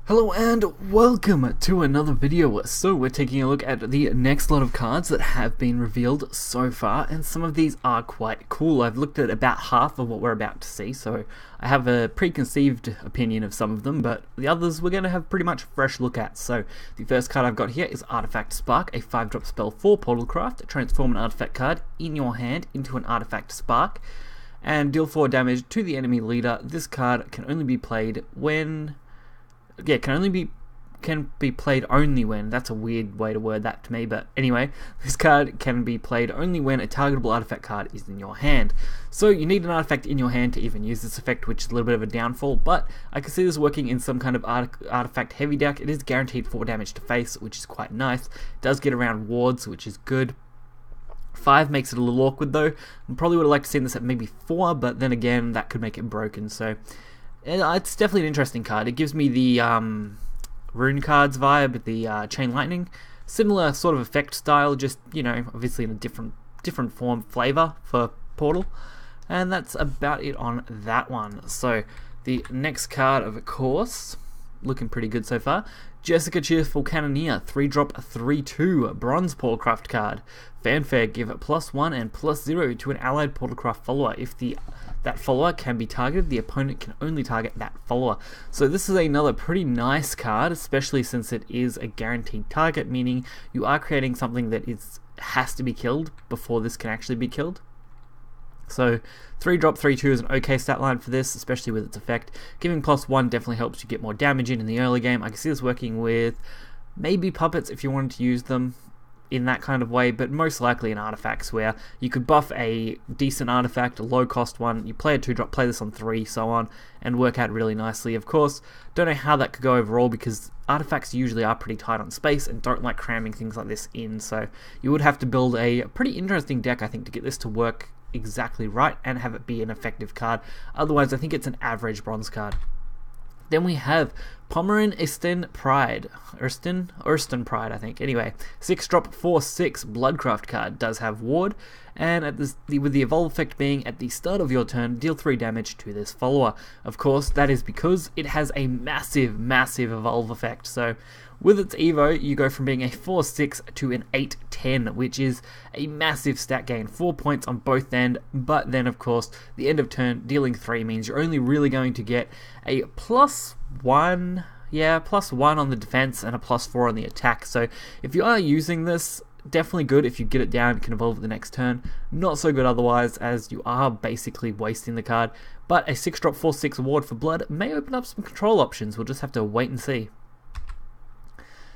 Hello and welcome to another video. So we're taking a look at the next lot of cards that have been revealed so far, and some of these are quite cool. I've looked at about half of what we're about to see, so I have a preconceived opinion of some of them, but the others we're going to have pretty much a fresh look at. So the first card I've got here is Artifact Spark, a 5-drop spell for Portalcraft. Transform an artifact card in your hand into an Artifact Spark and deal 4 damage to the enemy leader. This card can only be played when... can be played only when, that's a weird way to word that to me, but anyway, this card can be played only when a targetable artifact card is in your hand. So you need an artifact in your hand to even use this effect, which is a little bit of a downfall, but I can see this working in some kind of artifact heavy deck. It is guaranteed 4 damage to face, which is quite nice. It does get around wards, which is good. 5 makes it a little awkward though. I probably would have liked to see this at maybe 4, but then again, that could make it broken, so... it's definitely an interesting card. It gives me the Rune cards vibe, the Chain Lightning. Similar sort of effect style, just, you know, obviously in a different form, flavor for Portal. And that's about it on that one. So, the next card, of course, looking pretty good so far. Jessica Cheerful Cannoneer, 3-drop, 3/2, Bronze Portalcraft card. Fanfare, give it +1 and +0 to an allied Portalcraft follower. If that follower can be targeted, the opponent can only target that follower. So this is another pretty nice card, especially since it is a guaranteed target, meaning you are creating something that has to be killed before this can actually be killed. So 3-drop, 3/2 is an okay stat line for this, especially with its effect. Giving +1 definitely helps you get more damage in the early game. I can see this working with maybe puppets if you wanted to use them in that kind of way, but most likely in artifacts where you could buff a decent artifact, a low cost one, you play a 2-drop, play this on 3, so on, and work out really nicely. Of course, don't know how that could go overall because artifacts usually are pretty tight on space and don't like cramming things like this in, so you would have to build a pretty interesting deck, I think, to get this to work exactly right and have it be an effective card. Otherwise, I think it's an average bronze card. Then we have Pommern Ersten Pride, I think. Anyway, 6-drop, 4/6 Bloodcraft card, does have ward, and with the evolve effect being at the start of your turn, deal 3 damage to this follower. Of course, that is because it has a massive evolve effect. So with its evo, you go from being a 4/6 to an 8/10, which is a massive stat gain, 4 points on both end, but then of course, the end of turn, dealing 3 means you're only really going to get a +1 on the defense and a +4 on the attack. So if you are using this, definitely good. If you get it down, you can evolve it the next turn. Not so good otherwise, as you are basically wasting the card. But a 6-drop, 4/6 ward for blood may open up some control options. We'll just have to wait and see.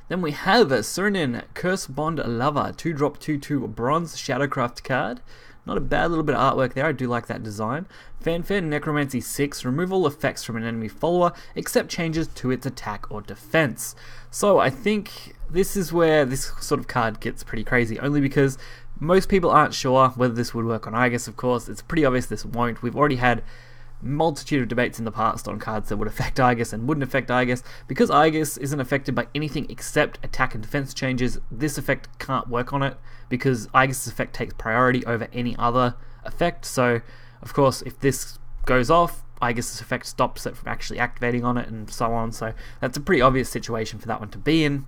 Then we have a Sarunan Cursebound Lover, 2-drop, 2/2 Bronze Shadowcraft card. Not a bad little bit of artwork there, I do like that design. Fanfare Necromancy 6, remove all effects from an enemy follower except changes to its attack or defense. So I think this is where this sort of card gets pretty crazy, only because most people aren't sure whether this would work on Aegis, of course. It's pretty obvious this won't. We've already had multitude of debates in the past on cards that would affect Aegis and wouldn't affect Aegis. Because Aegis isn't affected by anything except attack and defense changes, this effect can't work on it because Aegis' effect takes priority over any other effect. So, of course, if this goes off, Aegis' effect stops it from actually activating on it and so on. So that's a pretty obvious situation for that one to be in.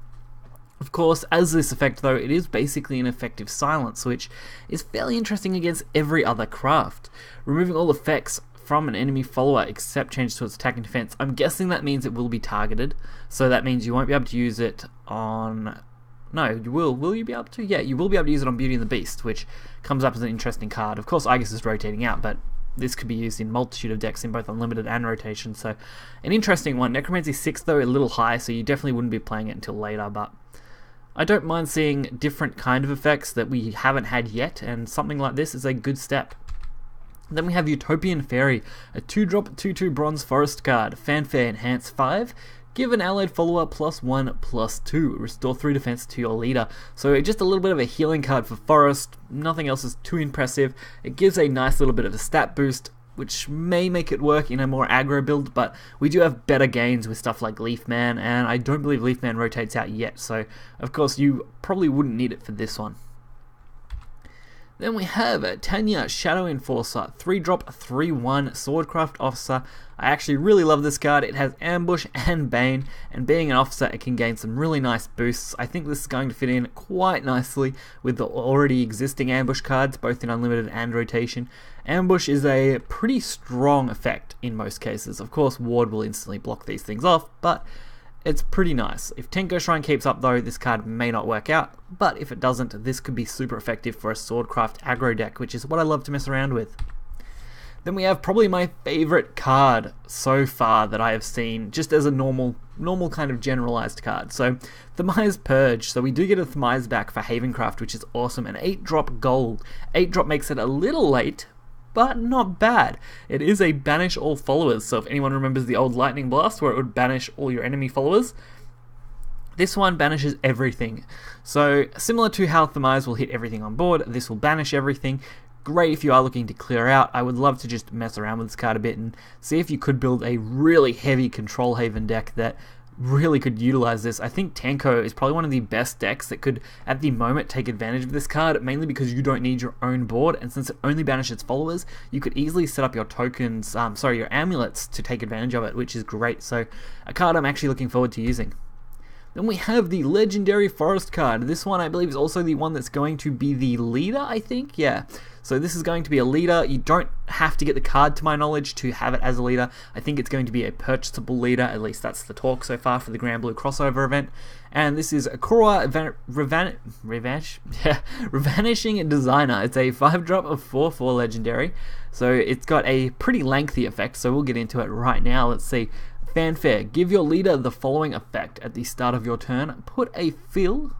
Of course, as this effect though, it is basically an effective silence, which is fairly interesting against every other craft. Removing all effects from an enemy follower except change to its attack and defense. I'm guessing that means it will be targeted, so that means you won't be able to use it on... No, you will. Will you be able to? Yeah, you will be able to use it on Beauty and the Beast, which comes up as an interesting card. Of course, Aegis is rotating out, but this could be used in multitude of decks in both Unlimited and Rotation, so an interesting one. Necromancy 6, though, a little high, so you definitely wouldn't be playing it until later, but I don't mind seeing different kind of effects that we haven't had yet, and something like this is a good step. Then we have Utopian Fairy, a 2-drop, 2/2 Bronze Forest card. Fanfare Enhance 5. Give an allied follower +1/+2. Restore 3 defense to your leader. So just a little bit of a healing card for Forest. Nothing else is too impressive. It gives a nice little bit of a stat boost, which may make it work in a more aggro build, but we do have better gains with stuff like Leafman, and I don't believe Leafman rotates out yet, so of course you probably wouldn't need it for this one. Then we have Tanya, Shadow Enforcer, 3-drop, 3/1 Swordcraft Officer. I actually really love this card. It has Ambush and Bane, and being an officer, it can gain some really nice boosts. I think this is going to fit in quite nicely with the already existing Ambush cards, both in Unlimited and Rotation. Ambush is a pretty strong effect in most cases. Of course, Ward will instantly block these things off, but it's pretty nice. If Tenko Shrine keeps up though, this card may not work out, but if it doesn't, this could be super effective for a Swordcraft aggro deck, which is what I love to mess around with. Then we have probably my favorite card so far that I have seen, just as a normal kind of generalized card. So, Themis Purge. So we do get a Themis back for Havencraft, which is awesome, and 8-drop gold. 8-drop makes it a little late, but not bad. It is a banish all followers, so if anyone remembers the old Lightning Blast where it would banish all your enemy followers, this one banishes everything. So similar to how Themis will hit everything on board, this will banish everything. Great if you are looking to clear out. I would love to just mess around with this card a bit and see if you could build a really heavy Control Haven deck that really could utilize this. I think Tenko is probably one of the best decks that could, at the moment, take advantage of this card, mainly because you don't need your own board, and since it only banishes followers, you could easily set up your tokens, your amulets to take advantage of it, which is great. So, a card I'm actually looking forward to using. Then we have the Legendary Forest card. This one, I believe, is also the one that's going to be the leader, I think? Yeah. So this is going to be a leader. You don't have to get the card, to my knowledge, to have it as a leader. I think it's going to be a purchasable leader. At least that's the talk so far for the Granblue crossover event. And this is a Korwa Ravishing Designer. It's a 5-drop of 4/4 legendary. So it's got a pretty lengthy effect, so we'll get into it right now. Let's see. Fanfare. Give your leader the following effect at the start of your turn. Put a fill,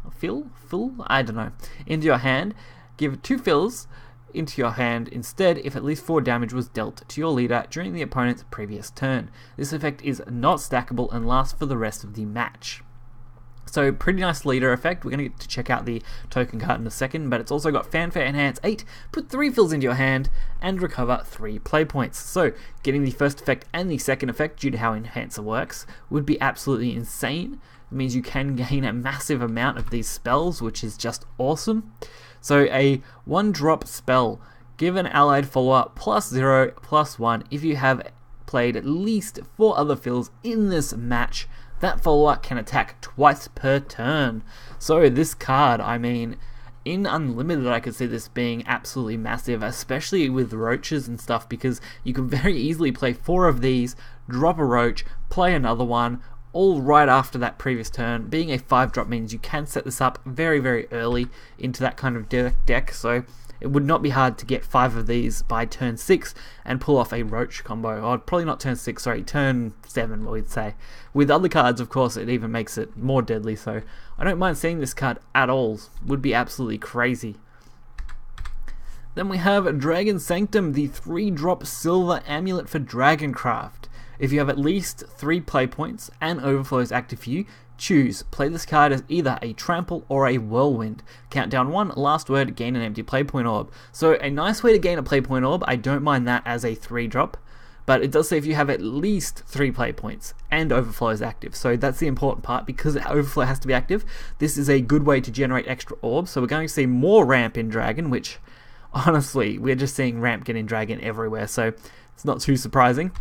I don't know, into your hand. Give 2 fills into your hand instead if at least 4 damage was dealt to your leader during the opponent's previous turn. This effect is not stackable and lasts for the rest of the match. So pretty nice leader effect. We're going to get to check out the token card in a second, but it's also got Fanfare Enhance 8, put 3 fills into your hand, and recover 3 play points. So getting the first effect and the second effect, due to how Enhancer works, would be absolutely insane. It means you can gain a massive amount of these spells, which is just awesome. So a 1-drop spell, give an allied follower +0/+1 if you have played at least 4 other fills in this match. That follower can attack twice per turn. So this card, I mean, in Unlimited I could see this being absolutely massive, especially with roaches and stuff, because you can very easily play 4 of these, drop a roach, play another one, all right after that previous turn. Being a 5-drop means you can set this up very, very early into that kind of deck, so it would not be hard to get 5 of these by turn 6 and pull off a roach combo. Or probably not turn 6, sorry, turn 7 we'd say. With other cards, of course, it even makes it more deadly, so I don't mind seeing this card at all. Would be absolutely crazy. Then we have Dragon Sanctum, the 3-drop silver amulet for Dragoncraft. If you have at least 3 play points and overflows active for you, choose. Play this card as either a Trample or a Whirlwind. Countdown 1, last word, gain an empty play point orb. So a nice way to gain a play point orb, I don't mind that as a 3-drop, but it does say if you have at least 3 play points and overflow is active. So that's the important part, because overflow has to be active. This is a good way to generate extra orbs, so we're going to see more ramp in Dragon, which honestly, we're just seeing ramp get in Dragon everywhere, so it's not too surprising.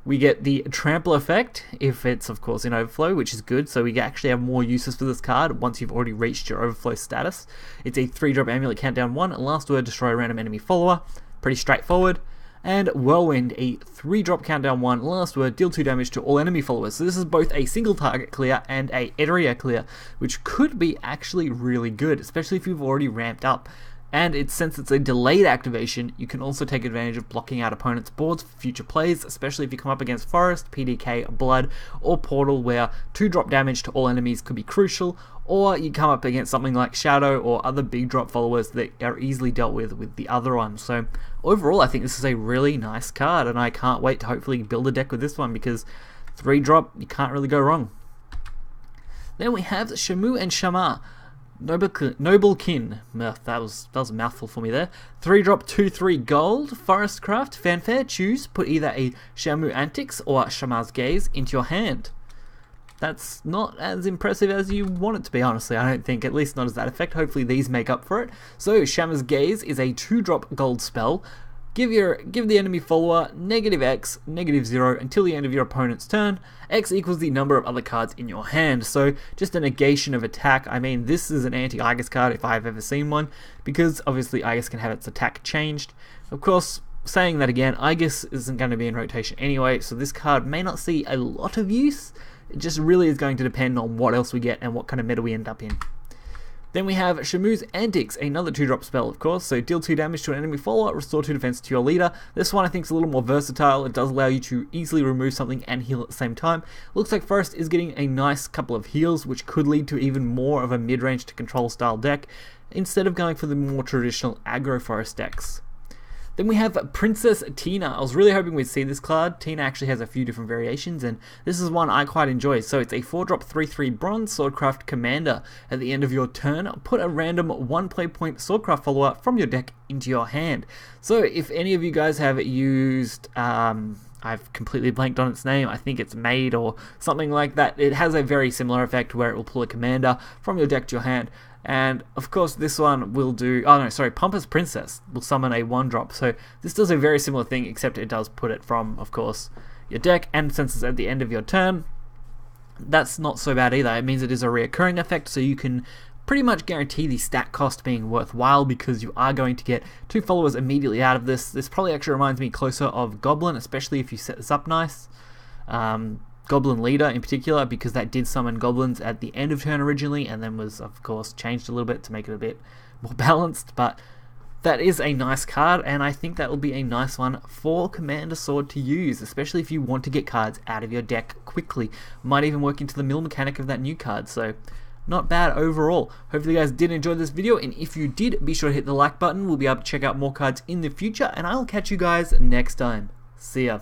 We get the Trample effect, if it's of course in overflow, which is good, so we actually have more uses for this card once you've already reached your overflow status. It's a 3-drop amulet, countdown 1, last word, destroy a random enemy follower, pretty straightforward. And Whirlwind, a 3-drop countdown 1, last word, deal 2 damage to all enemy followers. So this is both a single target clear and a area clear, which could be actually really good, especially if you've already ramped up. And since it's a delayed activation, you can also take advantage of blocking out opponents' boards for future plays, especially if you come up against Forest, PDK, Blood, or Portal, where 2-drop damage to all enemies could be crucial, or you come up against something like Shadow or other big drop followers that are easily dealt with the other one. So overall, I think this is a really nice card, and I can't wait to hopefully build a deck with this one, because 3-drop, you can't really go wrong. Then we have Shamu and Shama. Noblekin, that was a mouthful for me there. 3-drop 2/3 gold, Forestcraft, Fanfare, choose, put either a Shamu Antics or Shama's Gaze into your hand. that's not as impressive as you want it to be, honestly. I don't think, at least not as that effect. Hopefully these make up for it. So Shama's Gaze is a 2-drop gold spell. Give the enemy follower -X, -0 until the end of your opponent's turn. X equals the number of other cards in your hand. So just a negation of attack. I mean, this is an anti-Aegis card if I've ever seen one, because obviously Aegis can have its attack changed. Of course, saying that again, Aegis isn't going to be in rotation anyway, so this card may not see a lot of use. It just really is going to depend on what else we get and what kind of meta we end up in. Then we have Shamu's Antics, another 2-drop spell, of course. So deal 2 damage to an enemy follower, restore 2 defense to your leader. This one I think is a little more versatile. It does allow you to easily remove something and heal at the same time. Looks like Forest is getting a nice couple of heals, which could lead to even more of a mid-range to control style deck, instead of going for the more traditional aggro Forest decks. Then we have Princess Teena. I was really hoping we'd see this card. Teena actually has a few different variations, and this is one I quite enjoy. So it's a 4-drop 3/3 Bronze Swordcraft Commander. At the end of your turn, put a random 1 play point Swordcraft follower from your deck into your hand. So if any of you guys have used, I've completely blanked on its name, I think it's Maid or something like that. It has a very similar effect where it will pull a commander from your deck to your hand. And of course this one will do, Pompous Princess will summon a 1-drop. So this does a very similar thing, except it does put it from, of course, your deck. And since it's at the end of your turn, that's not so bad either. It means it is a reoccurring effect, so you can pretty much guarantee the stat cost being worthwhile, because you are going to get 2 followers immediately out of this. This probably actually reminds me closer of Goblin, especially if you set this up nice. Goblin Leader in particular, because that did summon goblins at the end of turn originally, and then was of course changed a little bit to make it a bit more balanced. But that is a nice card, and I think that will be a nice one for Commander Sword to use, especially if you want to get cards out of your deck quickly. Might even work into the mill mechanic of that new card, so not bad overall. Hopefully you guys did enjoy this video, and if you did, be sure to hit the like button. We'll be able to check out more cards in the future, and I'll catch you guys next time. See ya.